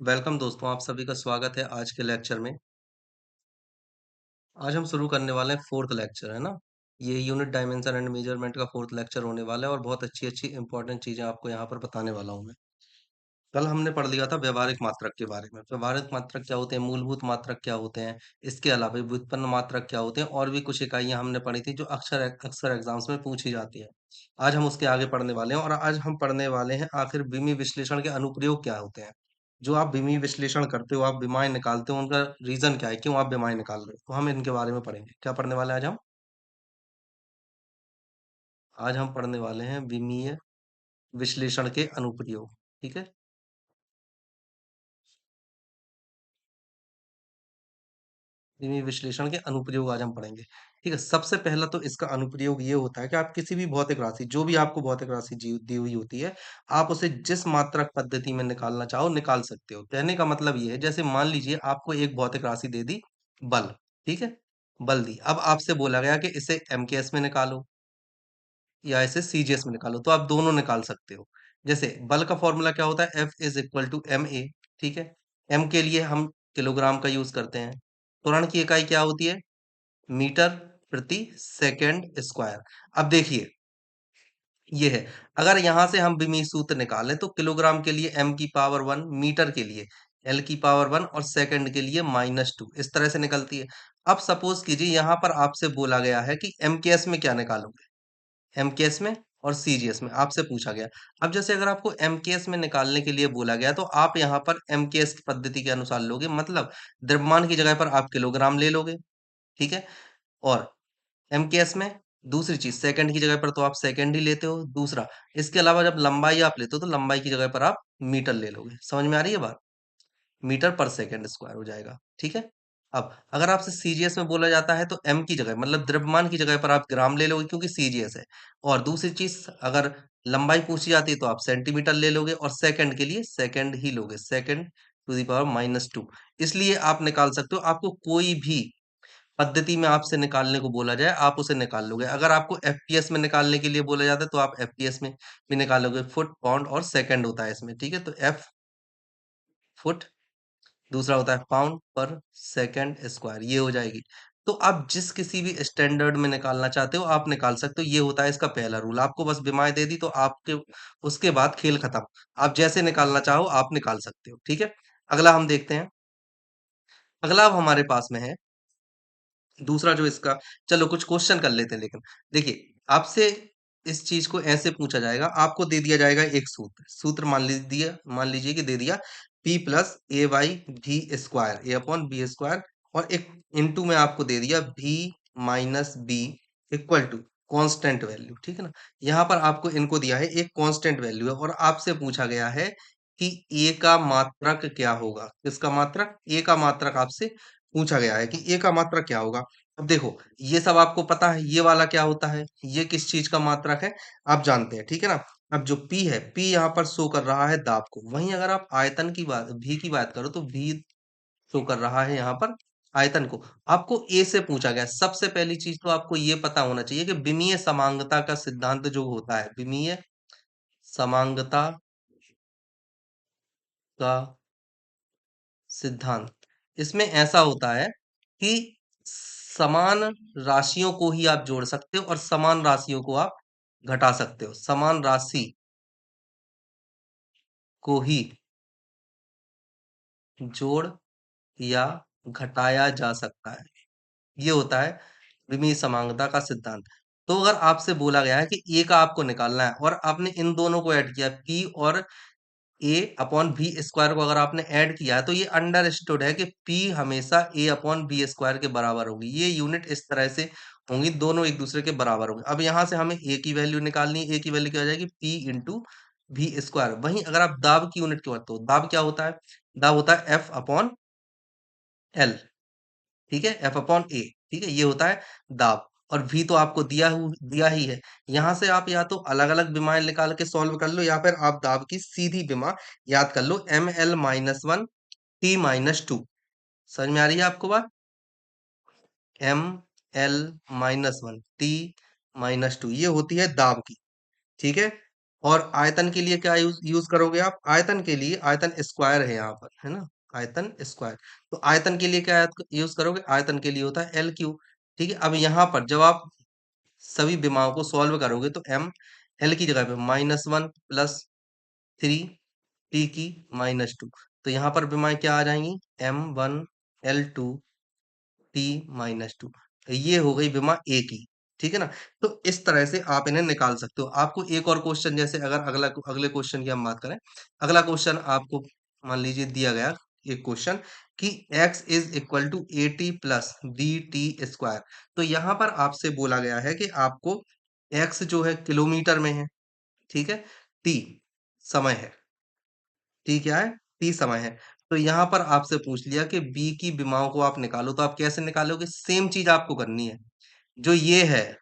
Welcome दोस्तों, आप सभी का स्वागत है आज के लेक्चर में। आज हम शुरू करने वाले हैं 4th लेक्चर, है ना? ये यूनिट डायमेंशन एंड मेजरमेंट का 4th लेक्चर होने वाला है और बहुत अच्छी-अच्छी इंपॉर्टेंट चीज़ें आपको यहाँ पर बताने वाला हूँ मैं। कल हमने पढ़ लिया था व्यावहारिक मात्रक के बारे में। व्यावहारिक मात्रक क्या होते हैं, मूलभूत मात्रक क्या होते हैं, इसके अलावा व्युत्पन्न मात्रक क्या होते हैं और भी कुछ इकाइयाँ हमने पढ़ी थी जो अक्सर एग्ज़ाम्स में पूछी जाती हैं। आज हम उसके आगे पढ़ने वाले हैं और आज हम पढ़ने वाले हैं आखिर विमीय विश्लेषण के अनुप्रयोग क्या होते हैं। जो आप विमीय विश्लेषण करते हो, आप विमाएँ निकालते हो, उनका रीज़न क्या है, क्यों आप विमाएँ निकाल रहे हो? तो हम इनके बारे में पढ़ेंगे। क्या पढ़ने वाले हैं आज हम? आज हम पढ़ने वाले हैं विमीय विश्लेषण के अनुप्रयोग, ठीक है? विमीय विश्लेषण के अनुप्रयोग आज हम पढ़ेंगे। ठीक है, सबसे पहला तो इसका अनुप्रयोग ये होता है कि आप किसी भी भौतिक राशि, जो भी आपको भौतिक राशि दी हुई होती है, आप उसे जिस मात्रक पद्धति में निकालना चाहो निकाल सकते हो। कहने का मतलब ये है, जैसे मान लीजिए आपको एक भौतिक राशि दे दी बल, ठीक है? बल दी। अब आपसे बोला गया कि इसे एमकेएस में निकालो या इसे सीजीएस में निकालो, तो आप दोनों निकाल सकते हो। जैसे बल का फॉर्मूला क्या होता है? F is equal to M A, ठीक है? एम के लिए हम किलोग्राम का यूज करते हैं। त्वरण की इकाई क्या होती है? मीटर प्रति सेकंड स्क्वायर। अब देखिए, ये है, अगर यहां से हम विमीय सूत्र निकालें तो किलोग्राम के लिए m की पावर 1, मीटर के लिए l की पावर 1 और सेकंड के लिए -2, इस तरह से निकलती है। अब सपोज कीजिए यहां पर आपसे बोला गया है कि एमकेएस में क्या निकालोगे? एमकेएस में और सीजीएस में आपसे पूछा गया। अब जैसे अगर आपको एमकेएस में निकालने के लिए बोला गया तो आप यहाँ पर एमकेएस की पद्धति के अनुसार लोगे, मतलब द्रव्यमान की जगह पर आप किलोग्राम ले लोगे, ठीक है? और एमकेएस में दूसरी चीज़, सेकंड की जगह पर तो आप सेकंड ही लेते हो। दूसरा, इसके अलावा जब लंबाई आप लेते हो तो लंबाई की जगह पर आप मीटर ले लोगे। समझ में आ रही है बात? मीटर पर सेकंड स्क्वायर हो जाएगा, ठीक है? अब अगर आपसे सीजीएस में बोला जाता है तो एम की जगह, मतलब द्रव्यमान की जगह पर आप ग्राम ले लोगे क्योंकि सीजीएस है। और दूसरी चीज़, अगर लंबाई पूछी जाती है तो आप सेंटीमीटर ले लोगे और सेकंड के लिए सेकंड ही लोगे, सेकंड टू द पावर -2। इसलिए आप निकाल सकते हो, आपको कोई भी पद्धति में आपसे निकालने को बोला जाए, आप उसे निकाल लोगे। अगर आपको एफपीएस में निकालने के लिए बोला जाता है तो आप एफपीएस में भी निकालोगे। फुट, पाउंड और सेकंड होता है इसमें, ठीक है? तो एफ फुट, दूसरा होता है पाउंड पर सेकंड स्क्वायर, ये हो जाएगी। तो आप जिस किसी भी स्टैंडर्ड में निकालना चाहते हो आप निकाल सकते हो, ये होता है इसका पहला रूल। आपको बस विमाएं दे दी तो आपके उसके बाद खेल खत्म। आप जैसे निकालना चाहो आप निकाल सकते हो, ठीक है? अगला हम देखते हैं। अगला अब हमारे पास में है दूसरा जो इसका, चलो कुछ क्वेश्चन कर लेते हैं लेकिन। देखिए, आपसे इस चीज़ को ऐसे पूछा जाएगा, आपको दे दिया जाएगा एक सूत्र। सूत्र मान लीजिए कि दे दिया P plus A by B square, A upon B square, और एक इंटू में आपको दे दिया V minus B equal to constant value, ठीक है ना? यहाँ पर आपको इनको दिया है, एक कांस्टेंट वैल्यू है और आपसे पूछा गया है कि A का मात्रक क्या होगा? किसका मात्रक? A का मात्रक आपसे पूछा गया है कि ए का मात्रक क्या होगा। अब देखो, ये सब आपको पता है, ये वाला क्या होता है, ये किस चीज का मात्रक है, आप जानते हैं, ठीक है ना? अब जो पी है, पी यहाँ पर शो कर रहा है दाब को। वहीं अगर आप आयतन की बात, भी की बात करो तो भी शो कर रहा है यहाँ पर आयतन को। आपको ए से पूछा गया है। सबसे पहली चीज तो आपको ये पता होना चाहिए कि विमीय समांगता का सिद्धांत जो होता है, विमीय समांगता का सिद्धांत, इसमें ऐसा होता है कि समान राशियों को ही आप जोड़ सकते हो और समान राशियों को आप घटा सकते हो। समान राशि को ही जोड़ या घटाया जा सकता है। ये होता है विमीय समांगता का सिद्धांत। तो अगर आपसे बोला गया है कि ए का आपको निकालना है और आपने इन दोनों को ऐड किया, पी और ए अपॉन बी स्क्वायर को अगर आपने ऐड किया है तो ये अंडरस्टूड है कि पी हमेशा ए अपॉन बी स्क्वायर के बराबर होगी। ये यूनिट इस तरह से होंगी, दोनों एक दूसरे के बराबर होंगे। अब यहाँ से हमें ए की वैल्यू निकालनी है। ए की वैल्यू क्या हो जाएगी? P into V square. वहीं अगर आप दाब की यूनिट की बात, तो दाब क्या होता है? दाब होता है एफ अपॉन एल, ठीक है? एफ अपॉन ए, ठीक है? ये होता है दाब। और वी तो आपको दिया ही है। यहाँ से आप या तो अलग अलग विमाएं निकाल के सॉल्व कर लो या फिर आप दाब की सीधी विमा याद कर लो, एम एल -1 टी -2। समझ में आ रही है आपको बात? एम एल -1 टी -2, ये होती है दाब की, ठीक है? और आयतन के लिए क्या यूज यूज करोगे आप? आयतन के लिए आयतन स्क्वायर है यहाँ पर, है ना? आयतन स्क्वायर। तो आयतन के लिए क्या यूज करोगे? आयतन के लिए होता है एल क्यू। ठीक है, अब यहाँ पर जब आप सभी विमाओं को सॉल्व करोगे तो एम एल की जगह पे -1 +3 टी की -2। तो यहाँ पर विमाएं क्या आ जाएंगी? M1 L2 T-2। ये हो गई विमा ए की। ठीक है ना? तो इस तरह से आप इन्हें निकाल सकते हो। आपको एक और क्वेश्चन, जैसे अगर अगले क्वेश्चन की हम बात करें, अगला क्वेश्चन आपको मान लीजिए दिया गया एक क्वेश्चन कि x is equal to A T plus B T square. तो यहाँ पर आपसे बोला गया है कि आपको x जो है किलोमीटर में है, ठीक है, t समय है, टी क्या है? टी समय है। तो यहाँ पर आपसे पूछ लिया कि बी की विमाओं को आप निकालो, तो आप कैसे निकालोगे? सेम चीज आपको करनी है। जो ये है,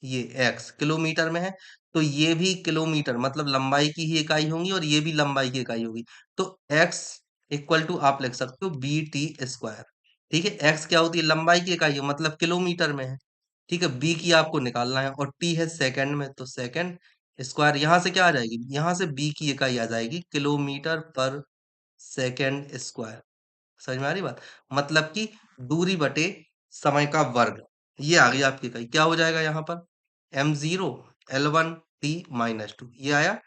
ये एक्स किलोमीटर में है, तो ये भी किलोमीटर मतलब लंबाई की ही इकाई होंगी और ये भी लंबाई की इकाई होगी। तो एक्स इक्वल टू आप लिख सकते हो बी टी स्क्वायर। ठीक है, एक्स क्या होती है? लंबाई की इकाई है, मतलब किलोमीटर में है। ठीक है, बी की आपको निकालना है और टी है सेकंड में, तो सेकंड स्क्वायर यहां से क्या आ जाएगी? यहां से बी की इकाई आ जाएगी किलोमीटर पर सेकंड स्क्वायर। समझ में आ रही बात? मतलब कि दूरी बटे समय का वर्ग। ये आ गई आपकी इकाई। क्या हो जाएगा यहाँ पर? M0 L1 T-2 ये आया।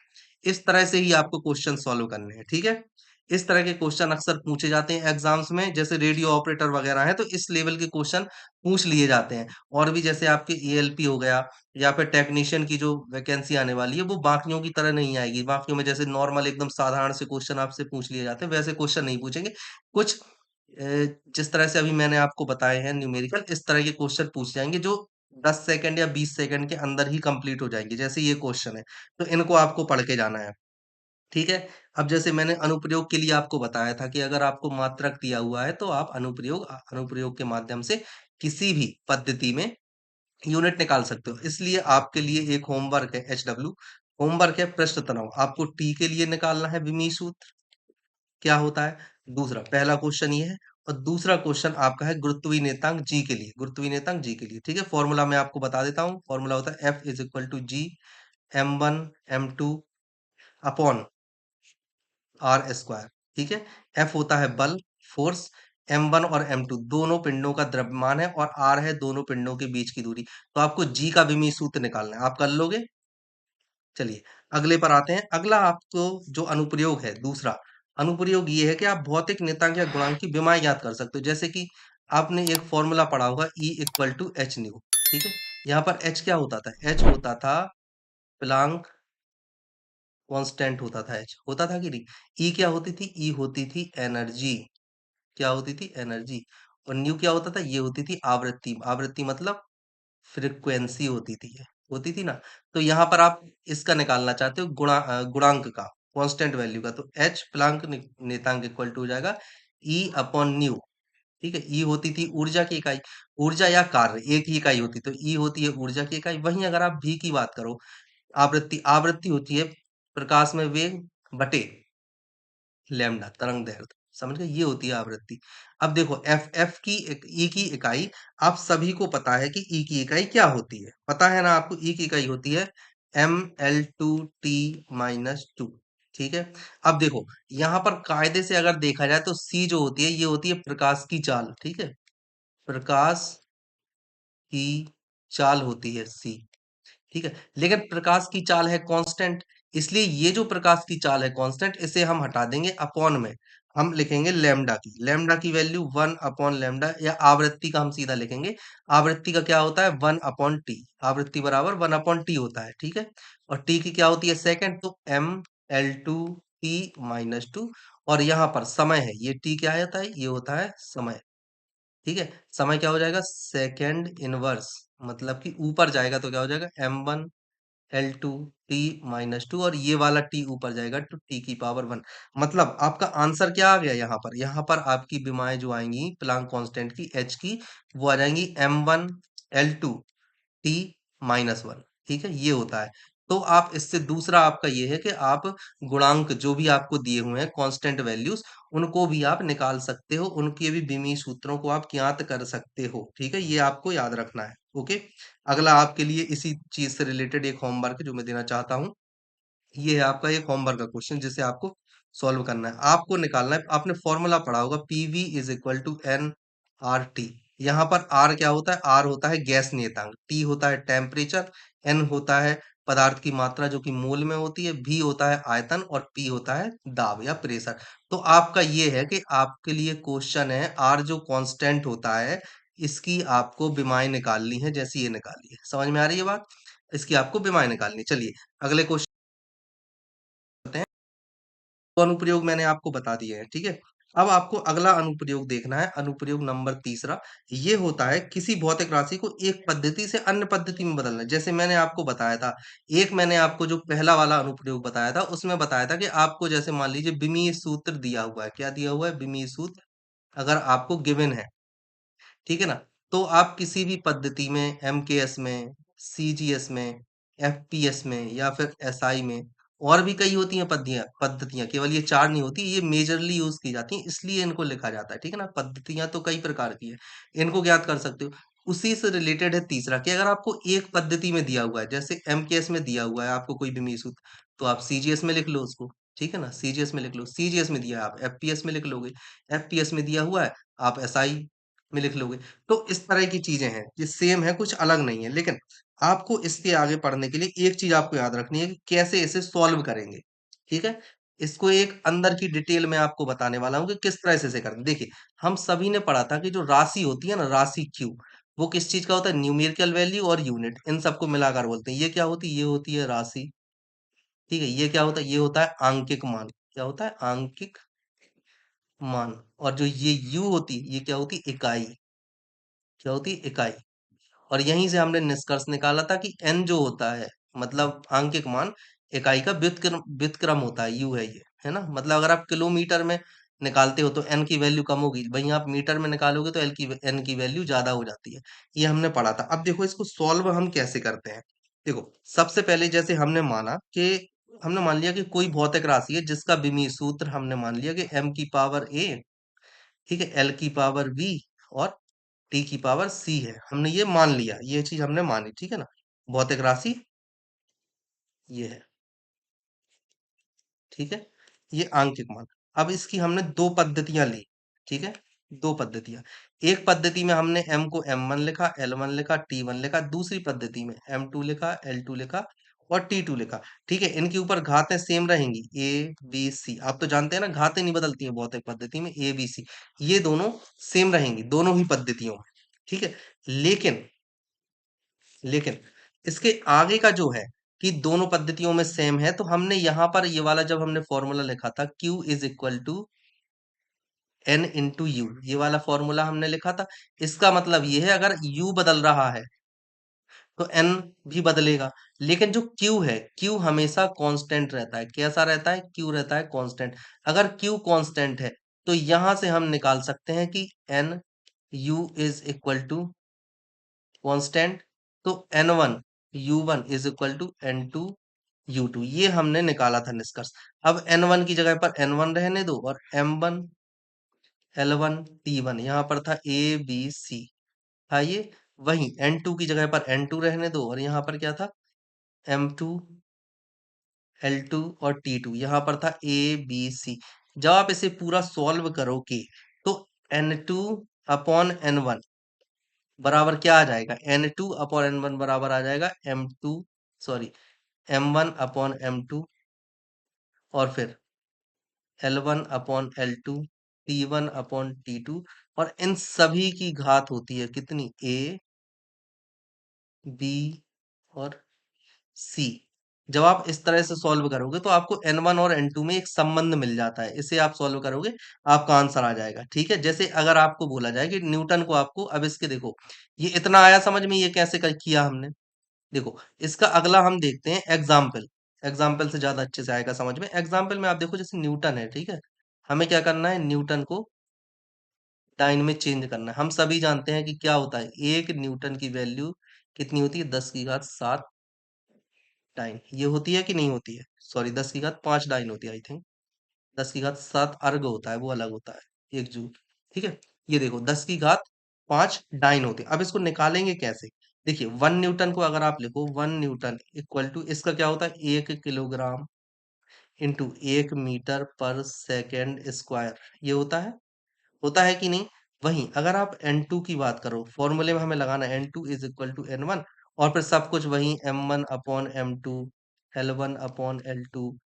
इस तरह से ही आपको क्वेश्चन सॉल्व करने हैं। ठीक है, इस तरह के क्वेश्चन अक्सर पूछे जाते हैं एग्जाम्स में, जैसे रेडियो ऑपरेटर वगैरह हैं तो इस लेवल के क्वेश्चन पूछ लिए जाते हैं। और भी जैसे आपके एएलपी हो गया या फिर टेक्नीशियन की जो वैकेंसी आने वाली है, वो बाकियों की तरह नहीं आएगी। बाकियों में जैसे नॉर्मल एकदम साधारण से क्वेश्चन आपसे पूछ लिए जाते हैं, वैसे क्वेश्चन नहीं पूछेंगे। कुछ जिस तरह से अभी मैंने आपको बताए हैं न्यूमेरिकल, इस तरह के क्वेश्चन पूछ जाएंगे जो 10 सेकंड या 20 सेकंड के अंदर ही कंप्लीट हो जाएंगे, जैसे ये क्वेश्चन है। तो इनको आपको पढ़ के जाना है। ठीक है, अब जैसे मैंने अनुप्रयोग के लिए आपको बताया था कि अगर आपको मात्रक दिया हुआ है तो आप अनुप्रयोग के माध्यम से किसी भी पद्धति में यूनिट निकाल सकते हो। इसलिए आपके लिए एक होमवर्क है, HW होमवर्क है, प्रश्न तनाव। आपको टी के लिए निकालना है विमीय सूत्र क्या होता है। दूसरा पहला क्वेश्चन ये है, और दूसरा क्वेश्चन आपका है गुरुत्वीय नेतांक जी के लिए, गुरुत्वीय नेतांक जी के लिए। ठीक है, फॉर्मूला मैं आपको बता देता हूँ। फॉर्मूला होता है F is equal to G M1 M2 upon R square. ठीक है, एफ होता है बल, फोर्स। M1 और M2 दोनों पिंडों का द्रव्यमान है और आर है दोनों पिंडों के बीच की दूरी। तो आपको जी का विमीय सूत्र निकालना है, आप कर लोगे। चलिए अगले पर आते हैं। अगला आपको जो अनुप्रयोग है, दूसरा अनुप्रयोग ये है कि आप भौतिक नेतांक या गुणांक की विमाएं ज्ञात कर सकते हो। जैसे कि आपने एक फॉर्मूला पढ़ा होगा E equal to H nu. ठीक है, यहाँ पर H क्या होता था? H होता था प्लांक कांस्टेंट, होता था H, होता था कि नहीं? E क्या होती थी? E होती थी एनर्जी। क्या होती थी? एनर्जी। और न्यू क्या होता था? ये होती थी आवृत्ति। आवृत्ति मतलब फ्रीक्वेंसी होती थी ना? तो यहाँ पर आप इसका निकालना चाहते हो गुणांक का, कांस्टेंट वैल्यू का। तो एच प्लांक नेतांक इक्वल टू हो जाएगा ई अपॉन न्यू। ठीक है, ई होती थी ऊर्जा की इकाई, ऊर्जा या कार्य एक ही इकाई होती, तो ई होती है ऊर्जा की इकाई। वहीं अगर आप भी की बात करो, आवृत्ति आवृत्ति होती है प्रकाश में वेग बटे लैम्डा तरंग दैर्ध्य। समझ गए? ये होती है आवृत्ति। अब देखो एफ की ई की इकाई आप सभी को पता है कि ई की इकाई क्या होती है, पता है ना आपको? ई की इकाई होती है ML2T-2। ठीक है, अब देखो यहाँ पर कायदे से अगर देखा जाए तो सी जो होती है ये होती है प्रकाश की चाल। ठीक है, प्रकाश की चाल होती है सी। ठीक है, लेकिन प्रकाश की चाल है कांस्टेंट, इसलिए ये जो प्रकाश की चाल है कांस्टेंट, इसे हम हटा देंगे, अपॉन में हम लिखेंगे लैम्डा की वैल्यू 1/लैम्डा, या आवृत्ति का हम सीधा लिखेंगे। आवृत्ति का क्या होता है? 1/टी। आवृत्ति बराबर 1/टी होता है। ठीक है, और टी की क्या होती है? सेकंड। तो ML2T-2। और यहाँ पर समय है, ये टी क्या होता है? ये होता है समय। ठीक है, समय क्या हो जाएगा? सेकेंड इनवर्स, मतलब कि ऊपर जाएगा तो क्या हो जाएगा? M1L2T-2, और ये वाला टी ऊपर जाएगा तो T⁻1। मतलब आपका आंसर क्या आ गया यहाँ पर? यहाँ पर आपकी विमाएं जो आएंगी प्लांक कांस्टेंट की एच की, वो आ जाएंगी M1L2T-1। ठीक है, ये होता है। तो आप इससे दूसरा आपका ये है कि आप गुणांक जो भी आपको दिए हुए हैं कांस्टेंट वैल्यूज, उनको भी आप निकाल सकते हो, उनके भी विमीय सूत्रों को आप ज्ञात कर सकते हो। ठीक है, ये आपको याद रखना है। ओके, अगला आपके लिए इसी चीज से रिलेटेड एक होमवर्क जो मैं देना चाहता हूँ। ये है आपका एक होमवर्क का क्वेश्चन जिसे आपको सॉल्व करना है। आपको निकालना है, आपने फॉर्मूला पढ़ा होगा, PV is equal to N R T. यहाँ पर आर क्या होता है? आर होता है गैस नियतांक, टी होता है टेम्परेचर, एन होता है पदार्थ की मात्रा जो कि मोल में होती है, भी होता है आयतन और पी होता है दाब या प्रेशर। तो आपका ये है कि आपके लिए क्वेश्चन है, आर जो कांस्टेंट होता है इसकी आपको विमाएं निकालनी है, जैसे ये निकाली है। समझ में आ रही है बात? इसकी आपको विमाएं निकालनी है। चलिए अगले क्वेश्चन हैं। तो अनुप्रयोग मैंने आपको बता दिए हैं, ठीक है। अब आपको अगला अनुप्रयोग देखना है, अनुप्रयोग नंबर तीसरा। ये होता है किसी भौतिक राशि को एक पद्धति से अन्य पद्धति में बदलना। जैसे मैंने आपको बताया था, एक मैंने आपको जो पहला वाला अनुप्रयोग बताया था उसमें बताया था कि आपको जैसे मान लीजिए विमीय सूत्र दिया हुआ है। क्या दिया हुआ है? विमीय सूत्र अगर आपको गिवन है, ठीक है ना? तो आप किसी भी पद्धति में, एमकेएस में, सीजीएस में, एफपीएस में या फिर एसआई में, और भी कई होती हैं पद्धतियां पद्धतियां, केवल ये 4 नहीं होती, ये मेजरली यूज की जाती हैं, इसलिए इनको लिखा जाता है, ठीक है ना? पद्धतियां तो कई प्रकार की है, इनको ज्ञात कर सकते हो। उसी से रिलेटेड है तीसरा, कि अगर आपको एक पद्धति में दिया हुआ है, जैसे एमकेएस में दिया हुआ है आपको कोई भी सूत्र, तो आप सीजीएस में लिख लो उसको, ठीक है ना? सीजीएस में लिख लो, सीजीएस में दिया है आप एफपीएस में लिख लोगे, एफपीएस में दिया हुआ है आप एसआई में लिख लोगे। तो इस तरह की चीजें हैं, ये सेम है, कुछ अलग नहीं है, लेकिन आपको इसके आगे पढ़ने के लिए एक चीज आपको याद रखनी है कि कैसे इसे सॉल्व करेंगे, ठीक है? इसको एक अंदर की डिटेल में आपको बताने वाला हूँ कि किस तरह से इसे करेंगे। देखिए, हम सभी ने पढ़ा था कि जो राशि होती है ना, राशि क्यू, वो किस चीज का होता है? न्यूमेरिकल वैल्यू और यूनिट, इन सबको मिलाकर बोलते हैं। ये क्या होती है? ये होती है राशि, ठीक है। ये क्या होता है? ये होता है आंकिक मान। क्या होता है? आंकिक मान। और जो ये यू होती है, ये क्या होती है? इकाई। क्या होती है? इकाई। और यहीं से हमने निष्कर्ष निकाला था कि n जो होता है, मतलब आंकिक मान, इकाई का व्युत्क्रम व्युत्क्रम होता है, यू है ये, है ना? मतलब अगर आप किलोमीटर में निकालते हो तो n की वैल्यू कम होगी, वहीं आप मीटर में निकालोगे तो n की वैल्यू ज्यादा हो जाती है। ये हमने पढ़ा था। अब देखो इसको सॉल्व हम कैसे करते हैं। देखो, सबसे पहले जैसे हमने माना कि हमने मान लिया कि कोई भौतिक राशि है जिसका विमीय सूत्र हमने मान लिया कि m की पावर a, ठीक है, l की पावर b और टी की पावर सी है। हमने ये मान लिया, ये चीज हमने मानी, ठीक है ना? भौतिक राशि ये है, ठीक है। ये आंकिक मान। अब इसकी हमने दो पद्धतियां ली, ठीक है। दो पद्धतियां, एक पद्धति में हमने m को m1 लिखा, l1 लिखा, t1 लिखा, दूसरी पद्धति में m2 लिखा, l2 लिखा और t2 लिखा, ठीक है। इनके ऊपर घातें सेम रहेंगी, a b c। आप तो जानते हैं ना, घातें नहीं बदलती हैं भौतिक पद्धति में, a b c ये दोनों सेम रहेंगी दोनों ही पद्धतियों में, ठीक है। लेकिन लेकिन इसके आगे का जो है कि दोनों पद्धतियों में सेम है, तो हमने यहां पर ये वाला जब हमने फॉर्मूला लिखा था, Q is equal to N into U, ये वाला फॉर्मूला हमने लिखा था। इसका मतलब ये है, अगर U बदल रहा है तो N भी बदलेगा, लेकिन जो Q है, Q हमेशा कांस्टेंट रहता है। कैसा रहता है? Q रहता है कांस्टेंट। अगर Q कांस्टेंट है तो यहां से हम निकाल सकते हैं कि N U is equal to constant, तो n1 u1 is equal to n2 u2, ये हमने निकाला था निष्कर्ष। अब n1 की जगह पर n1 रहने दो और m1 l1 t1, यहाँ पर था a b c था ये। वहीं n2 की जगह पर n2 रहने दो और यहाँ पर क्या था? m2 l2 और t2, यहाँ पर था a b c। जब आप इसे पूरा सॉल्व करोगे तो n2 अपॉन n1 बराबर क्या आ जाएगा? n2 अपॉन n1 बराबर आ जाएगा m2, sorry, m1 upon m2 और फिर l1 upon l2, t1 upon t2, और इन सभी की घात होती है कितनी? a b और c। जब आप इस तरह से सॉल्व करोगे तो आपको n1 और n2 में एक संबंध मिल जाता है, इसे आप सॉल्व करोगे आपका आंसर आ जाएगा, ठीक है। जैसे अगर आपको बोला जाए कि न्यूटन को आपको, अब इसके देखो, ये इतना आया समझ में, ये कैसे किया हमने। देखो, इसका अगला हम देखते हैं एग्जाम्पल। एग्जाम्पल से ज्यादा अच्छे से आएगा समझ में। एग्जाम्पल में आप देखो, जैसे न्यूटन है, ठीक है। हमें क्या करना है? न्यूटन को डाइन में चेंज करना है। हम सभी जानते हैं कि क्या होता है, एक न्यूटन की वैल्यू कितनी होती है? 10 की घात 7 डाइन। ये होती है कि नहीं होती है? सॉरी, 10 की घात 5 डाइन होती है, आई थिंक। 10 की घात 7 अर्ग होता है, वो अलग होता है, 1 जूल, ठीक है। ये देखो, 10 की घात 5 डाइन होती है। अब इसको निकालेंगे कैसे? देखिए, 1 न्यूटन को अगर आप लिखो, 1 न्यूटन इक्वल टू, इसका क्या होता है? 1 किलोग्राम इंटू 1 मीटर पर सेकेंड स्क्वायर, ये होता है कि नहीं? वहीं अगर आप N2 की बात करो, फॉर्मूले में हमें लगाना है N2 is equal to N1, और फिर सब कुछ वही M1/M2, L1/L2,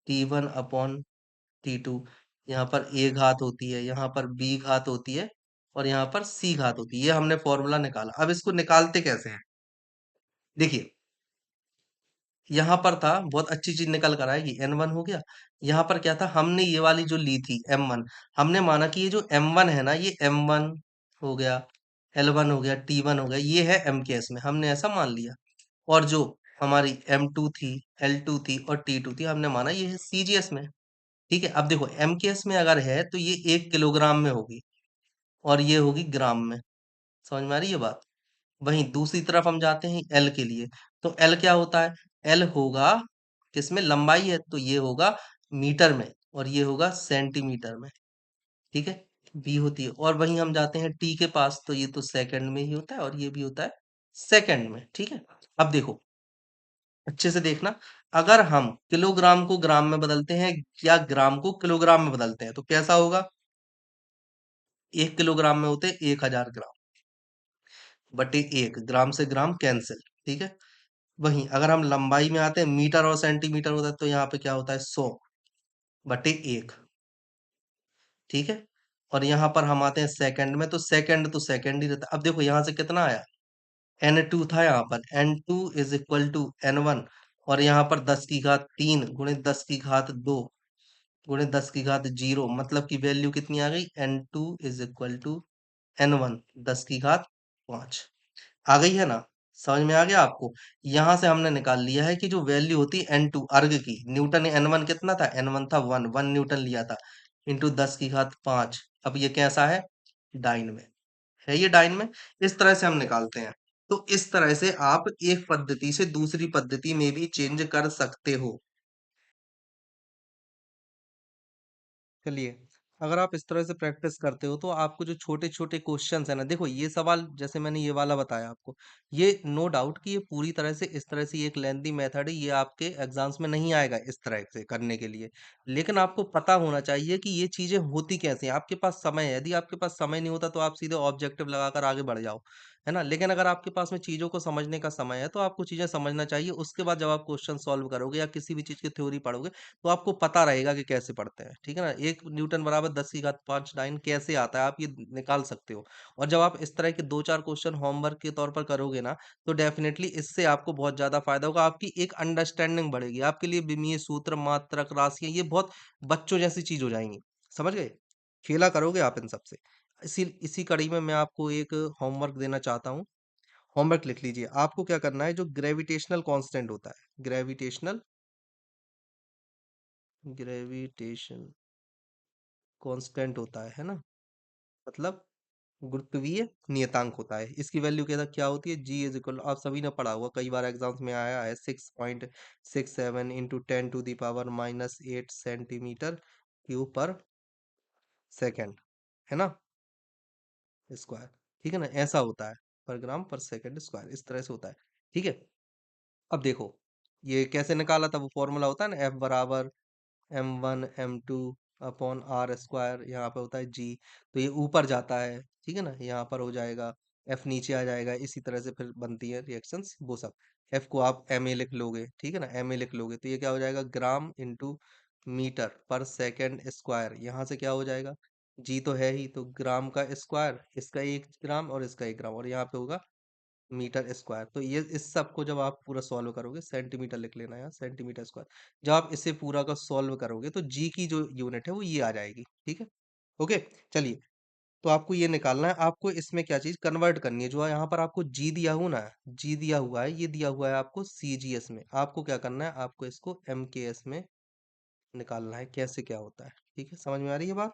T1/T2। यहाँ पर A घात होती है, यहाँ पर B घात होती है, और यहाँ पर C घात होती है। ये हमने फॉर्मूला निकाला। अब इसको निकालते कैसे हैं? देखिए, यहाँ पर था, बहुत अच्छी चीज निकल कर आएगी, N1 हो गया। यहाँ पर क्या था, हमने ये वाली जो ली थी M1, हमने माना कि ये जो M1 है ना, ये M1 हो गया, L1 हो गया, T1 हो गया, ये है MKS में, हमने ऐसा मान लिया। और जो हमारी M2 थी, L2 थी और T2 थी, हमने माना ये है CGS में। ठीक है, अब देखो MKS में अगर है तो ये 1 किलोग्राम में होगी, और ये होगी ग्राम में। समझ में आ रही है बात? वहीं दूसरी तरफ हम जाते हैं एल के लिए, तो एल क्या होता है? एल होगा, किसमें? लंबाई है, तो ये होगा मीटर में, और ये होगा सेंटीमीटर में। ठीक है, बी होती है। और वहीं हम जाते हैं टी के पास, तो ये तो सेकंड में ही होता है, और ये भी होता है सेकंड में। ठीक है, अब देखो, अच्छे से देखना, अगर हम किलोग्राम को ग्राम में बदलते हैं या ग्राम को किलोग्राम में बदलते हैं, तो कैसा होगा? 1 किलोग्राम में होते 1000 ग्राम, बटे 1 ग्राम से ग्राम कैंसिल। ठीक है, वहीं अगर हम लंबाई में आते हैं, मीटर और सेंटीमीटर होता है, तो यहाँ पे क्या होता है? 100/1। ठीक है, और यहाँ पर हम आते हैं सेकंड में, तो सेकंड ही रहता है। अब देखो यहाँ से कितना आया? N2 था, यहाँ पर N2 is equal to N1, और यहाँ पर 10 की घात 3 गुणे 10 की घात 2 गुणे 10 की घात 0, मतलब की वैल्यू कितनी आ गई? N2 is equal to N1, 10 की घात 5। आ गई है ना? समझ में आ गया आपको? यहां से हमने निकाल लिया है कि जो वैल्यू होती है N2 अर्ग की, न्यूटन N1 कितना था? N1 था 1 न्यूटन लिया था, इंटू 10 की घात 5। अब ये कैसा है? डाइन में है, ये डाइन में। इस तरह से हम निकालते हैं। तो इस तरह से आप एक पद्धति से दूसरी पद्धति में भी चेंज कर सकते हो। चलिए, अगर आप इस तरह से प्रैक्टिस करते हो तो आपको जो छोटे-छोटे क्वेश्चंस है ना, देखो ये सवाल जैसे मैंने ये वाला बताया आपको, ये नो डाउट कि ये पूरी तरह से इस तरह से ये एक लेंथी मेथड है, ये आपके एग्जाम्स में नहीं आएगा इस तरह से करने के लिए। लेकिन आपको पता होना चाहिए कि ये चीजें होती कैसे हैं, आपके पास समय है, यदि आपके पास समय नहीं होता तो आप सीधे ऑब्जेक्टिव लगाकर आगे बढ़ जाओ, है ना? लेकिन अगर आपके पास में चीजों को समझने का समय है, तो आपको चीजें समझना चाहिए, उसके बाद जब आप क्वेश्चन सॉल्व करोगे या किसी भी चीज की थ्योरी पढ़ोगे, तो आपको पता रहेगा कि कैसे पढ़ते हैं, ठीक है ना? 1 न्यूटन बराबर 10 की घात 5 डाइन कैसे आता है, आप ये निकाल सकते हो। और जब आप इस तरह के 2-4 क्वेश्चन होमवर्क के तौर पर करोगे ना, तो डेफिनेटली इससे आपको बहुत ज़्यादा फायदा होगा, आपकी एक अंडरस्टैंडिंग बढ़ेगी। आपके लिए विमीय सूत्र, मात्रक, राशियाँ ये बहुत बच्चों जैसी चीज़ हो जाएँगी। समझ गए? खेला करोगे आप इन सब से। इसी इसी कड़ी में मैं आपको एक होमवर्क देना चाहता हूँ। होमवर्क लिख लीजिए। आपको क्या करना है, जो ग्रेविटेशनल कांस्टेंट होता है, ग्रेविटेशन कांस्टेंट होता है ना? मतलब गुरुत्वीय नियतांक होता है। इसकी वैल्यू क्या होती है? जी इज इक्वल, आप सभी ने पढ़ा हुआ, कई बार एग्जाम्स में आया है, 6.67 इंटू 10⁻⁻8 सेंटीमीटर क्यूब पर सेकेंड, है ना? स्क्वायर। ठीक है ना, ऐसा होता है, पर ग्राम पर सेकेंड स्क्वायर, इस तरह से होता है। ठीक है, अब देखो ये कैसे निकाला था, वो फॉर्मूला होता है ना, F बराबर M1 M2/R², यहाँ पे होता है G, तो ये ऊपर जाता है, ठीक है ना, यहाँ पर हो जाएगा, F नीचे आ जाएगा, इसी तरह से फिर बनती है रिएक्शंस वो सब। F को आप MA लिख लोगे, ठीक है ना, MA लिख लोगे, तो ये क्या हो जाएगा? ग्राम इंटू मीटर पर सेकेंड स्क्वायर। यहाँ से क्या हो जाएगा? G तो है ही, तो ग्राम का स्क्वायर, इसका 1 ग्राम और इसका 1 ग्राम, और यहाँ पे होगा मीटर स्क्वायर। तो ये इस सब को जब आप पूरा सॉल्व करोगे, सेंटीमीटर लिख लेना यहाँ, सेंटीमीटर स्क्वायर। जब आप इसे पूरा का सॉल्व करोगे, तो जी की जो यूनिट है वो ये आ जाएगी। ठीक है, ओके। चलिए, तो आपको ये निकालना है, आपको इसमें क्या चीज कन्वर्ट करनी है, जो यहाँ पर आपको जी दिया हुआ ना, जी दिया हुआ है, ये दिया हुआ है आपको सीजीएस में। आपको क्या करना है, आपको इसको एमकेएस में निकालना है, कैसे क्या होता है। ठीक है, समझ में आ रही है बात?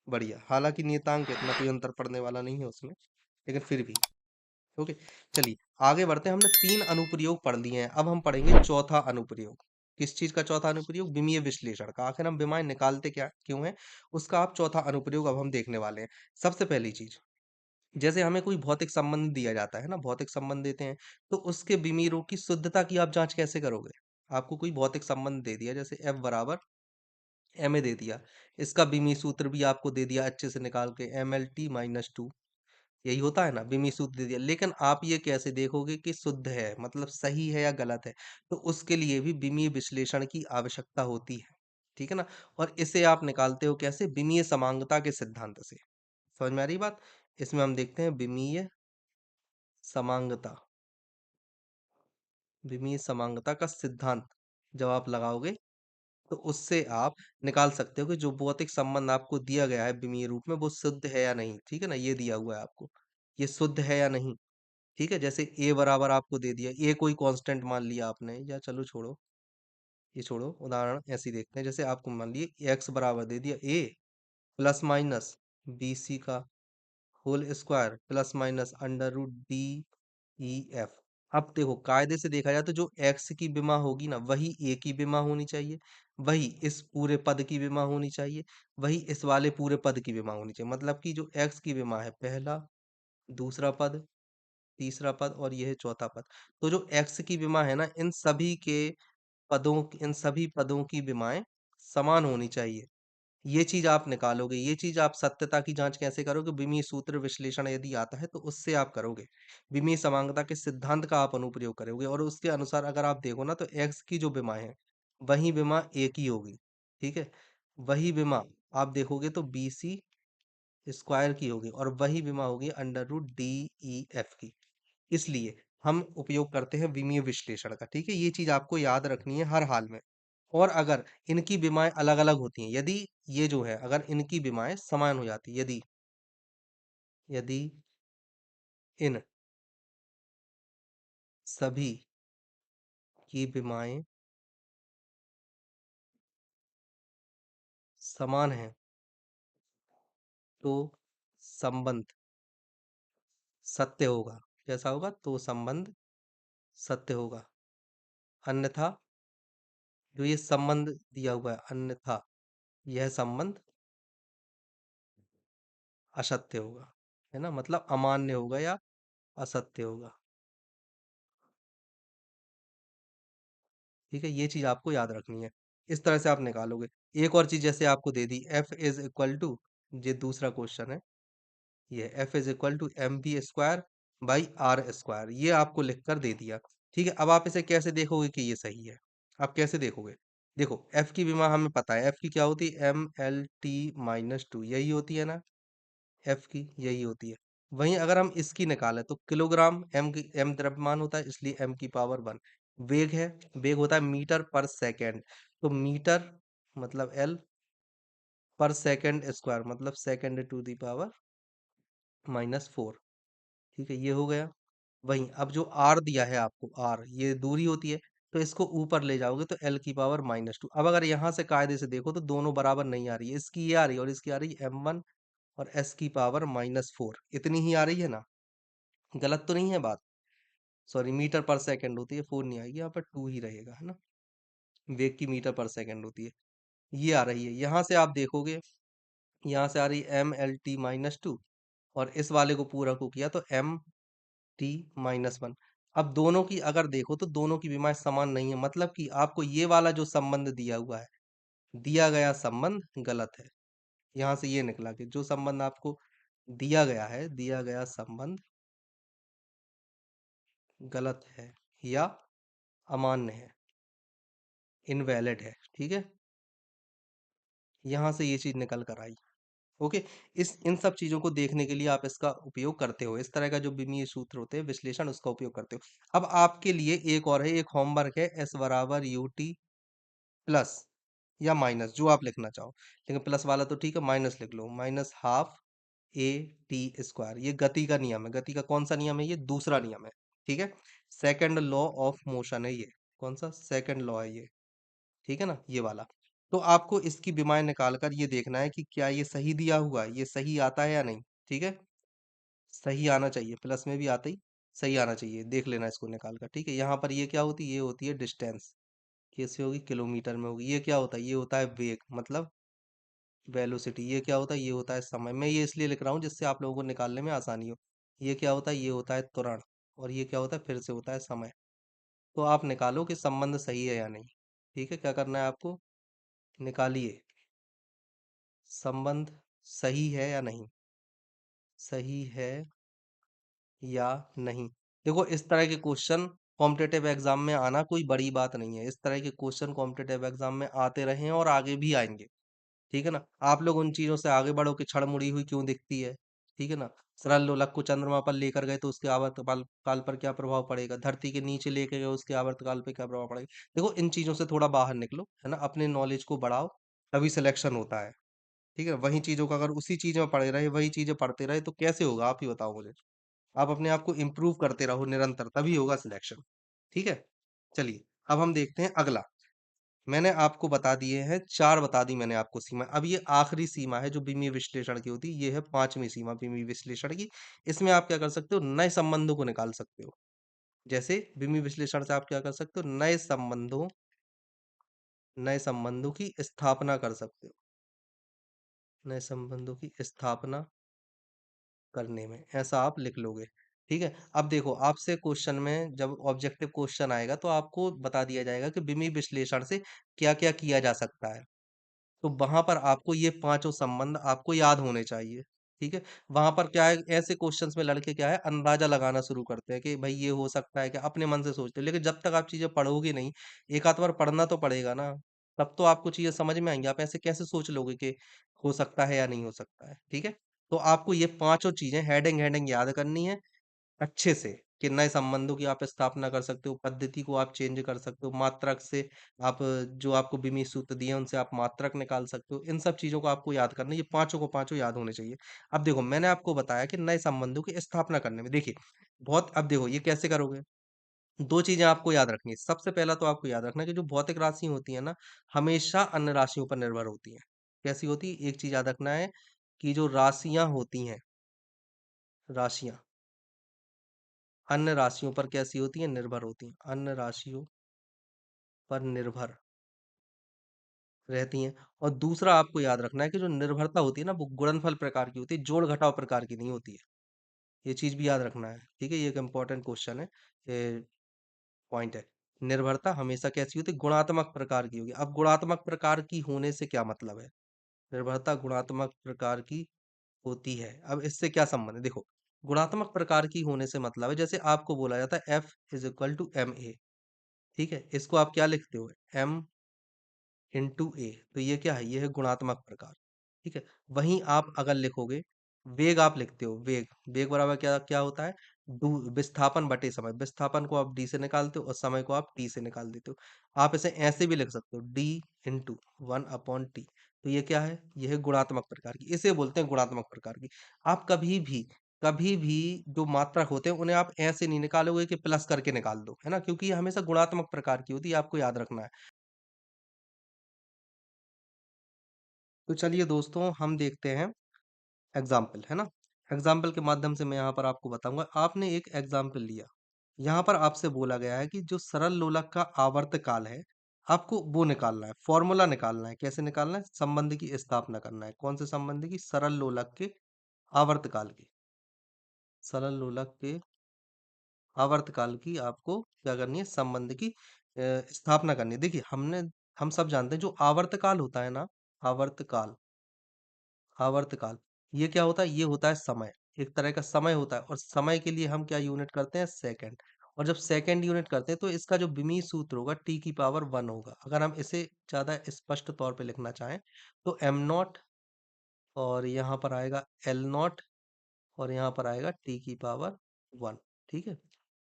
बढ़िया। हालांकि नियतांक इतना कोई अंतर पड़ने वाला नहीं है उसमें, लेकिन फिर भी ओके। चलिए, आगे बढ़ते हैं। हमने 3 अनुप्रयोग पढ़ लिए हैं, अब हम पढ़ेंगे चौथा अनुप्रयोग। किस चीज का चौथा अनुप्रयोग? विमीय विश्लेषण का। आखिर हम विमाएं निकालते क्या क्यों है, उसका आप चौथा अनुप्रयोग अब हम देखने वाले हैं। सबसे पहली चीज, जैसे हमें कोई भौतिक संबंध दिया जाता है ना, भौतिक संबंध देते हैं, तो उसके विमीय रूप की शुद्धता की आप जांच कैसे करोगे? आपको कोई भौतिक संबंध दे दिया, जैसे F बराबर ma दे दिया, इसका विमीय सूत्र भी आपको दे दिया अच्छे से निकाल के, MLT-2, यही होता है ना, विमीय सूत्र दे दिया। लेकिन आप ये कैसे देखोगे कि शुद्ध है, मतलब सही है या गलत है? तो उसके लिए भी विमीय विश्लेषण की आवश्यकता होती है, ठीक है ना? और इसे आप निकालते हो कैसे? विमीय समांगता के सिद्धांत से। समझ में आ रही बात? इसमें हम देखते हैं विमीय समांगता, विमीय समांगता का सिद्धांत जब आप लगाओगे तो उससे आप निकाल सकते हो कि जो भौतिक संबंध आपको दिया गया है विमीय रूप में वो शुद्ध है या नहीं, ठीक है ना? ये दिया हुआ है आपको, ये शुद्ध है या नहीं, ठीक है? जैसे ए बराबर आपको दे दिया, ए कोई कांस्टेंट मान लिया आपने, या चलो छोड़ो, ये छोड़ो, उदाहरण ऐसे ही देखते हैं। जैसे आपको मान लिए एक्स बराबर दे दिया A plus minus B C का whole square plus minus under root D E F. अब देखो कायदे से देखा जाए तो जो एक्स की विमा होगी ना वही ए की विमा होनी चाहिए, वही इस पूरे पद की विमा होनी चाहिए, वही इस वाले पूरे पद की विमा होनी चाहिए। मतलब कि जो एक्स की विमा है पहला, दूसरा पद, तीसरा पद और यह है चौथा पद। तो जो एक्स की विमा है ना इन सभी पदों की विमाएं समान होनी चाहिए। ये चीज आप निकालोगे, ये चीज आप सत्यता की जांच कैसे करोगे? विमीय सूत्र विश्लेषण यदि आता है तो उससे आप करोगे, विमीय समांगता के सिद्धांत का आप अनुप्रयोग करोगे और उसके अनुसार अगर आप देखो ना तो एक्स की जो विमा है वही विमा ए की होगी, ठीक है? वही विमा आप देखोगे तो बी सी स्क्वायर की होगी और वही विमा होगी under root D E F की। इसलिए हम उपयोग करते हैं विमीय विश्लेषण का, ठीक है? ये चीज आपको याद रखनी है हर हाल में। और अगर इनकी विमाएं अलग अलग होती हैं, यदि ये जो है अगर इनकी विमाएं समान हो जाती, यदि यदि इन सभी की विमाएं समान हैं तो संबंध सत्य होगा। कैसा होगा? तो संबंध सत्य होगा, अन्यथा जो ये संबंध दिया हुआ है अन्यथा यह संबंध असत्य होगा, है ना? मतलब अमान्य होगा या असत्य होगा, ठीक है? ये चीज आपको याद रखनी है, इस तरह से आप निकालोगे। एक और चीज जैसे आपको दे दी एफ इज इक्वल टू, ये दूसरा क्वेश्चन है, ये F is equal to M B square by R square, ये आपको लिखकर दे दिया, ठीक है? अब आप इसे कैसे देखोगे कि ये सही है? आप कैसे देखोगे? देखो एफ की विमा हमें पता है, एफ की क्या होती है? MLT-2, यही होती है ना? एफ की यही होती है। वहीं अगर हम इसकी निकालें तो किलोग्राम, एम द्रव्यमान होता है इसलिए एम की पावर 1, वेग है, वेग होता है मीटर पर सेकेंड, तो मीटर मतलब एल पर सेकेंड स्क्वायर मतलब सेकेंड टू दी पावर -4, ठीक है? ये हो गया। वहीं अब जो आर दिया है आपको, आर ये दूरी होती है, तो इसको ऊपर ले जाओगे तो एल की पावर -2। अब अगर यहाँ से कायदे से देखो तो दोनों बराबर नहीं आ रही है, इसकी ये आ रही है और इसकी आ रही है M1 और एस की पावर -4, इतनी ही आ रही है ना? गलत तो नहीं है बात? सॉरी, मीटर पर सेकंड होती है, 4 नहीं आएगी, यहाँ पर 2 ही रहेगा, है ना? वेग की मीटर पर सेकंड होती है, ये आ रही है। यहाँ से आप देखोगे, यहाँ से आ रही है MLT-2 और इस वाले को पूरा को किया तो MT-1। अब दोनों की अगर देखो तो दोनों की विमाएं समान नहीं है, मतलब कि आपको ये वाला जो संबंध दिया हुआ है, दिया गया संबंध गलत है। यहाँ से ये निकला कि जो संबंध आपको दिया गया है, दिया गया संबंध गलत है या अमान्य है, इनवैलिड है, ठीक है? यहाँ से ये चीज निकल कर आई। ओके, इस इन सब चीजों को देखने के लिए आप इसका उपयोग करते हो, इस तरह का जो विमीय सूत्र होते हैं विश्लेषण, उसका उपयोग करते हो। अब आपके लिए एक और है, एक होमवर्क है, एस बराबर यू टी प्लस या माइनस, जो आप लिखना चाहो, लेकिन प्लस वाला तो ठीक है, माइनस लिख लो, -12 ए टी स्क्वायर। ये गति का नियम है, गति का कौन सा नियम है? ये दूसरा नियम है, ठीक है? सेकंड लॉ ऑफ मोशन है ये, कौन सा? सेकंड लॉ है ये, ठीक है ना? ये वाला। तो आपको इसकी विमाएं निकाल कर ये देखना है कि क्या ये सही दिया हुआ है, ये सही आता है या नहीं, ठीक है? सही आना चाहिए, प्लस में भी आता ही सही आना चाहिए, देख लेना इसको निकाल कर, ठीक है? यहाँ पर ये क्या होती है? ये होती है डिस्टेंस, कैसे होगी? किलोमीटर में होगी। ये क्या होता है? ये होता है वेग मतलब वेलोसिटी। ये क्या होता है? ये होता है समय। मैं ये इसलिए लिख रहा हूँ जिससे आप लोगों को निकालने में आसानी हो। ये क्या होता है? ये होता है त्वरण। और ये क्या होता है? फिर से होता है समय। तो आप निकालो कि संबंध सही है या नहीं। ठीक है, क्या करना है आपको? निकालिए, संबंध सही है या नहीं, सही है या नहीं। देखो, इस तरह के क्वेश्चन कॉम्पिटिटिव एग्जाम में आना कोई बड़ी बात नहीं है। इस तरह के क्वेश्चन कॉम्पिटिटिव एग्जाम में आते रहे हैं और आगे भी आएंगे। ठीक है ना? आप लोग उन चीजों से आगे बढ़ो कि क्षण मुड़ी हुई क्यों दिखती है। ठीक है ना? सरल लोलक को चंद्रमा पर लेकर गए तो उसके आवर्तकाल काल पर क्या प्रभाव पड़ेगा, धरती के नीचे लेके गए उसके आवर्तकाल पे क्या प्रभाव पड़ेगा। देखो, इन चीजों से थोड़ा बाहर निकलो, है ना, अपने नॉलेज को बढ़ाओ, तभी सिलेक्शन होता है। ठीक है, वही चीजों का अगर उसी चीज में पड़े रहे, वही चीजें पढ़ते रहे, तो कैसे होगा आप ही बताओ मुझे। आप अपने आप को इम्प्रूव करते रहो निरंतर, तभी होगा सिलेक्शन। ठीक है, चलिए अब हम देखते हैं अगला। मैंने आपको बता दिए हैं, चार बता दी मैंने आपको सीमा। अब ये आखिरी सीमा है जो बिंब विश्लेषण की होती है, ये है पांचवी सीमा बिंब विश्लेषण की। इसमें आप क्या कर सकते हो, नए संबंधों को निकाल सकते हो। जैसे बिंब विश्लेषण से आप क्या कर सकते हो, नए संबंधों की स्थापना कर सकते हो, नए संबंधों की स्थापना करने में ऐसा आप लिख लोगे। ठीक है, अब देखो, आपसे क्वेश्चन में जब ऑब्जेक्टिव क्वेश्चन आएगा तो आपको बता दिया जाएगा कि बिंब विश्लेषण से क्या क्या किया जा सकता है। तो वहां पर आपको ये पांचों संबंध आपको याद होने चाहिए। ठीक है, वहां पर क्या है, ऐसे क्वेश्चंस में लड़के क्या है, अंदाजा लगाना शुरू करते हैं कि भाई ये हो सकता है, क्या अपने मन से सोचते हैं। लेकिन जब तक आप चीजें पढ़ोगे नहीं, एक आध बार पढ़ना तो पड़ेगा ना, तब तो आपको चीजें समझ में आएंगी। आप ऐसे कैसे सोच लोगे कि हो सकता है या नहीं हो सकता है। ठीक है, तो आपको ये पांचों चीजें हेडिंग हेडिंग याद करनी है अच्छे से, कि नए संबंधों की आप स्थापना कर सकते हो, पद्धति को आप चेंज कर सकते हो, मात्रक से आप जो आपको बिमी सूत्र दिए हैं उनसे आप मात्रक निकाल सकते हो। इन सब चीजों को आपको याद करना है, ये पांचों को पांचों याद होने चाहिए। अब देखो, मैंने आपको बताया कि नए संबंधों की स्थापना करने में देखिए बहुत, अब देखो ये कैसे करोगे। दो चीजें आपको याद रखनी है। सबसे पहला तो आपको याद रखना है कि जो भौतिक राशि होती है ना, हमेशा अन्य राशियों पर निर्भर होती है। कैसी होती है, एक चीज याद रखना है कि जो राशियां होती हैं, राशियां अन्य राशियों पर कैसी होती हैं, निर्भर होती हैं, अन्य राशियों पर निर्भर रहती हैं। और दूसरा आपको याद रखना है कि जो निर्भरता होती है ना, वो गुणनफल प्रकार की होती है, जोड़ घटाव प्रकार की नहीं होती है। ये चीज भी याद रखना है। ठीक है, ये एक इंपॉर्टेंट क्वेश्चन है, ये पॉइंट है। निर्भरता हमेशा कैसी होती है, गुणात्मक प्रकार की होगी। अब गुणात्मक प्रकार की होने से क्या मतलब है, निर्भरता गुणात्मक प्रकार की होती है। अब इससे क्या संबंध है, देखो, गुणात्मक प्रकार की होने से मतलब है, जैसे आपको बोला जाता है F is equal to M A. ठीक है, इसको आप क्या लिखते हो, एम इंटू ए। तो ये क्या है, ये है गुणात्मक प्रकार। ठीक है, वहीं आप अगर लिखोगे वेग, आप लिखते हो वेग, वेग बराबर क्या क्या होता है, विस्थापन बटे समय। विस्थापन को आप डी से निकालते हो और समय को आप टी से निकाल देते हो। आप इसे ऐसे भी लिख सकते हो, D into one upon T. तो ये क्या है, ये है गुणात्मक प्रकार की, इसे बोलते हैं गुणात्मक प्रकार की। आप कभी भी जो मात्रक होते हैं उन्हें आप ऐसे नहीं निकालोगे कि प्लस करके निकाल दो, है ना, क्योंकि ये हमेशा गुणात्मक प्रकार की होती है, आपको याद रखना है। तो चलिए दोस्तों, हम देखते हैं एग्जाम्पल, है ना। एग्जाम्पल के माध्यम से मैं यहाँ पर आपको बताऊंगा। आपने एक एग्जाम्पल लिया, यहाँ पर आपसे बोला गया है कि जो सरल लोलक का आवर्त काल है, आपको वो निकालना है, फॉर्मूला निकालना है। कैसे निकालना है, संबंध की स्थापना करना है। कौन से संबंध की, सरल लोलक के आवर्त काल की, सरल लोलक के आवर्त काल की आपको क्या करनी है, संबंध की स्थापना करनी है। देखिए, हम सब जानते हैं जो आवर्त काल होता है ना, आवर्त काल, आवर्तकाल, ये क्या होता है, ये होता है समय, एक तरह का समय होता है। और समय के लिए हम क्या यूनिट करते हैं, सेकंड। और जब सेकंड यूनिट करते हैं तो इसका जो बिमी सूत्र होगा टी की पावर वन होगा। अगर हम इसे ज्यादा स्पष्ट तौर पे लिखना चाहें तो एम नॉट, और यहाँ पर आएगा एल नॉट, और यहाँ पर आएगा टी की पावर वन। ठीक है,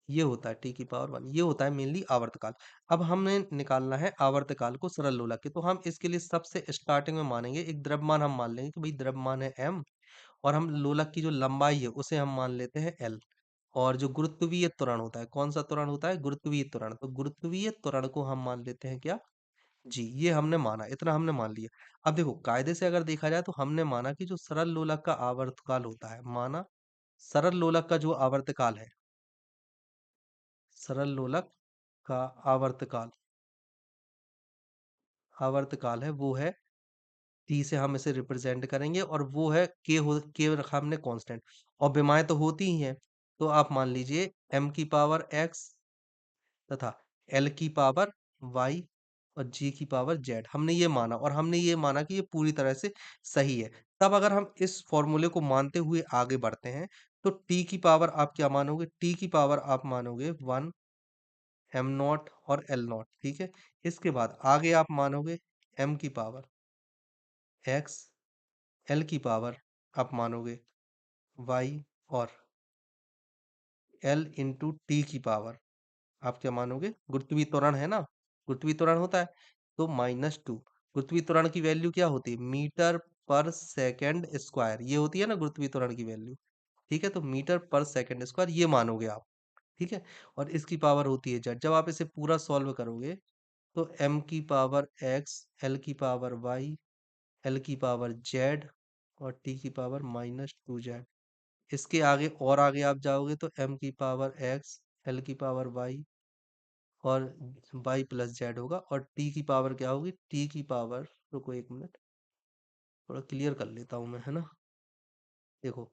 ये होता है टी की पावर वन, ये होता है मेनली आवर्तकाल। अब हमें निकालना है आवर्तकाल को सरल लोलक के, तो हम इसके लिए सबसे स्टार्टिंग में मानेंगे एक द्रव्यमान, हम मान लेंगे कि भाई द्रव्यमान है एम, और हम लोलक की जो लंबाई है उसे हम मान लेते हैं एल। और जो गुरुत्वीय त्वरण होता है, कौन सा त्वरण होता है, गुरुत्वीय त्वरण, तो गुरुत्वीय त्वरण को हम मान लेते हैं क्या, जी, ये हमने माना, इतना हमने मान लिया। अब देखो, कायदे से अगर देखा जाए तो हमने माना कि जो सरल लोलक का आवर्तकाल होता है, माना सरल लोलक का जो आवर्तकाल है, सरल लोलक का आवर्तकाल, आवर्तकाल है वो है टी से हम इसे रिप्रेजेंट करेंगे, और वो है के रखा हमने कांस्टेंट। और विमाएं तो होती ही हैं, तो आप मान लीजिए एम की पावर एक्स तथा एल की पावर वाई और जी की पावर जेड, हमने ये माना और हमने ये माना कि ये पूरी तरह से सही है। तब अगर हम इस फॉर्मूले को मानते हुए आगे बढ़ते हैं, तो टी की पावर आप क्या मानोगे? टी की पावर आप मानोगे 1 एम नॉट और एल नॉट, ठीक है। इसके बाद आगे आप मानोगे एम की पावर एक्स, एल की पावर आप मानोगे वाई और एल इंटू टी की पावर आप क्या मानोगे? गुरुत्वीय त्वरण है ना? गुरुत्वीय त्वरण होता है, तो -2 गुरुत्वीय त्वरण की वैल्यू क्या होती है? मीटर पर सेकंड स्क्वायर, ये होती है ना गुरुत्वीय त्वरण की वैल्यू, ठीक है। तो मीटर पर सेकंड स्क्वायर ये मानोगे आप, ठीक है। और इसकी पावर होती है जेड। जब आप इसे पूरा सॉल्व करोगे, तो एम की पावर एक्स, एल की पावर वाई, एल की पावर जेड और टी की पावर -2 जेड। इसके आगे और आगे आप जाओगे तो एम की पावर एक्स, एल की पावर वाई और वाई प्लस जेड होगा और टी की पावर क्या होगी? टी की पावर, रुको एक मिनट, थोड़ा क्लियर कर लेता हूँ मैं, है ना। देखो,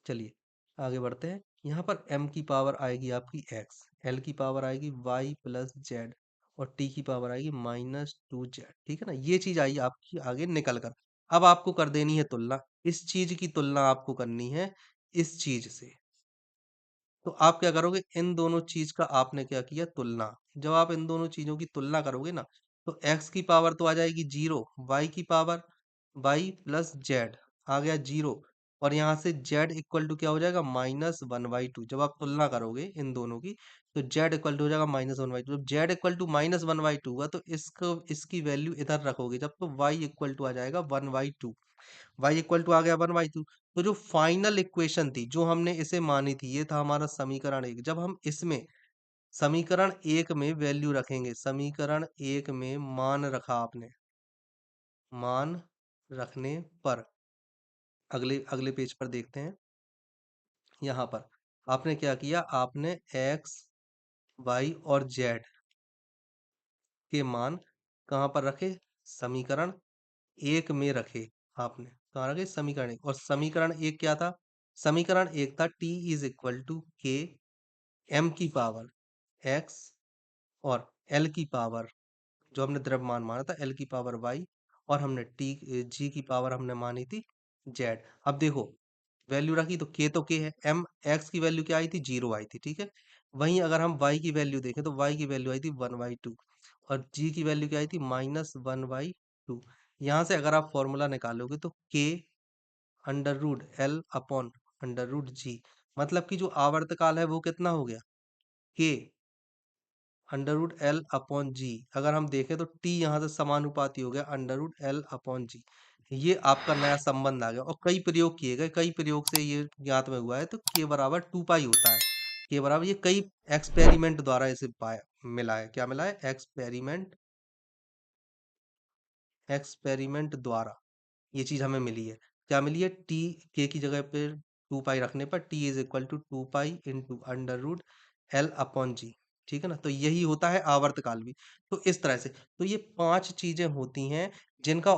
चलिए आगे बढ़ते हैं। यहाँ पर m की पावर आएगी आपकी x, l की पावर आएगी y प्लस जेड और t की पावर आएगी -2 जेड, ठीक है ना। ये चीज आई आपकी आगे निकल कर। अब आपको कर देनी है तुलना, इस चीज की तुलना आपको करनी है इस चीज से। तो आप क्या करोगे? इन दोनों चीज का आपने क्या किया? तुलना। जब आप इन दोनों चीजों की तुलना करोगे ना, तो x की पावर तो आ जाएगी 0, y की पावर y प्लस जेड आ गया 0 और यहाँ से z इक्वल टू क्या हो जाएगा? -1/2। जब आप तुलना करोगे इन दोनों की, तो z इक्वल टू हो जाएगा -1/2। जब z इक्वल टू -1/2 हुआ, तो इसको इसकी वैल्यू इधर रखोगे जब, तो y इक्वल टू आ जाएगा 1/2। y इक्वल टू आ गया 1/2। तो जो फाइनल इक्वेशन थी, जो हमने इसे मानी थी, ये था हमारा समीकरण 1। जब हम इसमें समीकरण 1 में वैल्यू रखेंगे, समीकरण 1 में मान रखा आपने, मान रखने पर अगले अगले पेज पर देखते हैं। यहाँ पर आपने क्या किया? आपने x, y और z के मान कहाँ पर रखे? समीकरण 1 में रखे आपने। कहाँ रखे? समीकरण 1। और समीकरण 1 क्या था? समीकरण 1 था t is equal to k m की पावर x और l की पावर, जो हमने द्रव्यमान माना था, l की पावर y और हमने g की पावर हमने मानी थी z। अब देखो, वैल्यू रखी तो k है, m x की वैल्यू क्या आई थी? 0 आई थी, ठीक है। वहीं अगर हम y की वैल्यू देखें, तो y की वैल्यू आई थी 1/2 और g की वैल्यू क्या आई थी? -1/2। यहाँ से अगर आप फॉर्मूला निकालोगे, तो k under root L upon under root g, मतलब कि जो आवर्तकाल है वो कितना हो गया? k under root L upon g. अगर हम देखें तो टी यहाँ से समानुपाती हो गया अंडर रूट एल अपॉन जी। ये आपका नया संबंध आ गया और कई प्रयोग किए गए, कई प्रयोग से ये ज्ञात में हुआ है। तो के बराबर 2 पाई होता है, के बराबर, ये कई एक्सपेरिमेंट द्वारा इसे पाया मिला है। क्या मिला है? एक्सपेरिमेंट, एक्सपेरिमेंट द्वारा ये चीज हमें मिली है। क्या मिली है? टी, के की जगह पे 2 पाई रखने पर T is equal to 2 pi into under root L upon g, ठीक है ना। तो यही होता है आवर्तकाल भी। तो इस तरह से, तो ये 5 चीजें होती हैं जिनका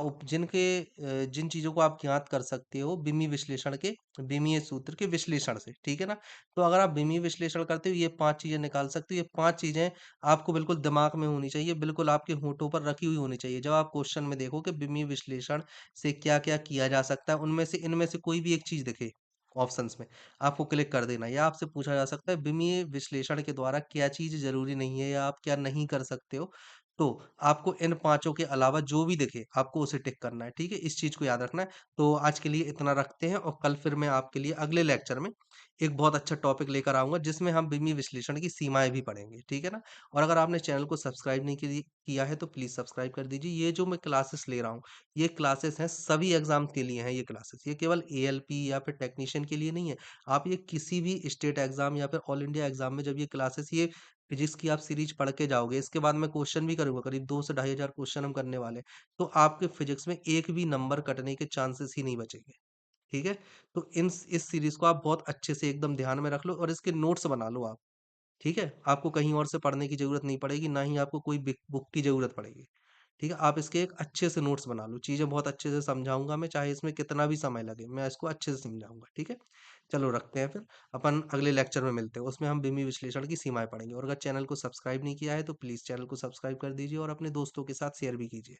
जिन चीजों को आप ज्ञात कर सकते हो बिमी विश्लेषण के, बिमीय सूत्र के विश्लेषण से, ठीक है ना। तो अगर आप बिमी विश्लेषण करते हो, ये 5 चीजें निकाल सकते हो। ये 5 चीजें आपको बिल्कुल दिमाग में होनी चाहिए, बिल्कुल आपके होठों पर रखी हुई होनी चाहिए। जब आप क्वेश्चन में देखो कि बिमी विश्लेषण से क्या-क्या किया जा सकता है, उनमें से इनमें से कोई भी एक चीज़ दिखे ऑप्शंस में, आपको क्लिक कर देना है। या आपसे पूछा जा सकता है बिमीय विश्लेषण के द्वारा क्या चीज़ ज़रूरी नहीं है या आप क्या नहीं कर सकते हो, तो आपको इन पाँचों के अलावा जो भी दिखे, आपको उसे टिक करना है, ठीक है? इस चीज़ को याद रखना है। तो आज के लिए इतना रखते हैं और कल फिर मैं आपके लिए अगले लेक्चर में एक बहुत अच्छा टॉपिक लेकर आऊँगा, जिसमें हम बिमीय विश्लेषण की सीमाएँ भी पढ़ेंगे, ठीक है ना? और अगर आपने चैनल को सब्सक्राइब नहीं किया है, तो प्लीज़ सब्सक्राइब कर दीजिए। ये जो मैं क्लासेस ले रहा हूँ, ये क्लासेस हैं सभी एग्जाम के लिए हैं ये क्लासेस, ये केवल एएलपी या फिर टेक्नीशियन के लिए नहीं है। आप ये किसी भी स्टेट एग्जाम या फिर ऑल इंडिया एग्जाम में जब ये क्लासेस, ये फिजिक्स की आप सीरीज पढ़ के जाओगे, इसके बाद मैं क्वेश्चन भी करूंगा, करीब 2 से 2,500 क्वेश्चन हम करने वाले हैं। तो आपके फिजिक्स में एक भी नंबर कटने के चांसेस ही नहीं बचेंगे, ठीक है। तो इन इस सीरीज को आप बहुत अच्छे से एकदम ध्यान में रख लो और इसके नोट्स बना लो आप, ठीक है। आपको कहीं और से पढ़ने की जरूरत नहीं पड़ेगी, ना ही आपको कोई बुक की जरूरत पड़ेगी। ठीक है? आप इसके एक अच्छे से नोट्स बना लो, चीज़ें बहुत अच्छे से समझाऊँगा मैं, चाहे इसमें कितना भी समय लगे, मैं इसको अच्छे से समझाऊँगा, ठीक है? चलो रखते हैं फिर, अपन अगले लेक्चर में मिलते हैं, उसमें हम बिंदु विश्लेषण की सीमाएँ पढ़ेंगे और अगर चैनल को सब्सक्राइब नहीं किया है, तो प्लीज़ चैनल को सब्सक्राइब कर दीजिए और अपने दोस्तों के साथ शेयर भी कीजिए।